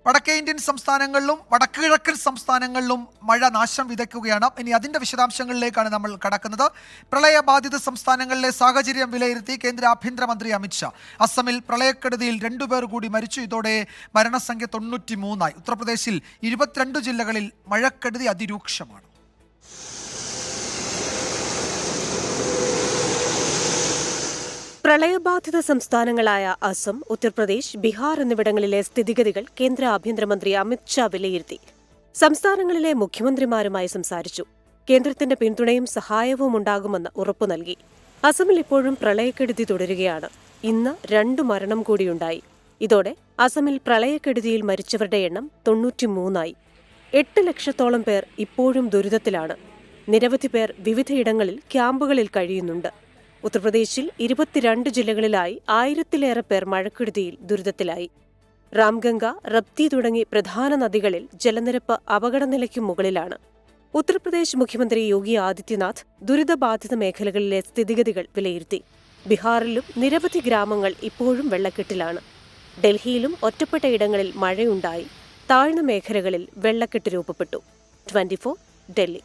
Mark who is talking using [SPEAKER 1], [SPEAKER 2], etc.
[SPEAKER 1] വടക്കേ ഇന്ത്യൻ സംസ്ഥാനങ്ങളിലും വടക്ക് കിഴക്കൻ സംസ്ഥാനങ്ങളിലും മഴ നാശം വിതയ്ക്കുകയാണ്. ഇനി അതിന്റെ വിശദാംശങ്ങളിലേക്കാണ് നമ്മൾ കടക്കുന്നത്. പ്രളയബാധിത സംസ്ഥാനങ്ങളിലെ സാഹചര്യം വിലയിരുത്തി കേന്ദ്ര ആഭ്യന്തരമന്ത്രി അമിത്ഷാ. അസമിൽ പ്രളയക്കെടുതിയിൽ 2 പേർ കൂടി മരിച്ചു. ഇതോടെ മരണസംഖ്യ 93ആയി. ഉത്തർപ്രദേശിൽ 22 ജില്ലകളിൽ മഴക്കെടുതി അതിരൂക്ഷമാണ്.
[SPEAKER 2] പ്രളയബാധിത സംസ്ഥാനങ്ങളായ അസം, ഉത്തർപ്രദേശ്, ബീഹാർ എന്നിവിടങ്ങളിലെ സ്ഥിതിഗതികൾ കേന്ദ്ര ആഭ്യന്തരമന്ത്രി അമിത്ഷാ വിലയിരുത്തി. സംസ്ഥാനങ്ങളിലെ മുഖ്യമന്ത്രിമാരുമായി സംസാരിച്ചു. കേന്ദ്രത്തിന്റെ പിന്തുണയും സഹായവും ഉണ്ടാകുമെന്ന് ഉറപ്പു നൽകി. അസമിൽ ഇപ്പോഴും പ്രളയക്കെടുതി തുടരുകയാണ്. ഇന്ന് 2 മരണം കൂടിയുണ്ടായി. ഇതോടെ അസമിൽ പ്രളയക്കെടുതിയിൽ മരിച്ചവരുടെ എണ്ണം 93ആയി. 8 ലക്ഷത്തോളം പേർ ഇപ്പോഴും ദുരിതത്തിലാണ്. നിരവധി പേർ വിവിധയിടങ്ങളിൽ ക്യാമ്പുകളിൽ കഴിയുന്നുണ്ട്. ഉത്തർപ്രദേശിൽ 22 ജില്ലകളിലായി 1000-ലേറെ പേർ മഴക്കെടുതിയിൽ ദുരിതത്തിലായി. രാംഗംഗ, റപ്തി തുടങ്ങി പ്രധാന നദികളിൽ ജലനിരപ്പ് അപകടനിലയ്ക്ക് മുകളിലാണ്. ഉത്തർപ്രദേശ് മുഖ്യമന്ത്രി യോഗി ആദിത്യനാഥ് ദുരിതബാധിത മേഖലകളിലെ സ്ഥിതിഗതികൾ വിലയിരുത്തി. ബീഹാറിലും നിരവധി ഗ്രാമങ്ങൾ ഇപ്പോഴും വെള്ളക്കെട്ടിലാണ്. ഡൽഹിയിലും ഒറ്റപ്പെട്ട ഇടങ്ങളിൽ മഴയുണ്ടായി. താഴ്ന്ന മേഖലകളിൽ വെള്ളക്കെട്ട് രൂപപ്പെട്ടു. 24 ഡൽഹി.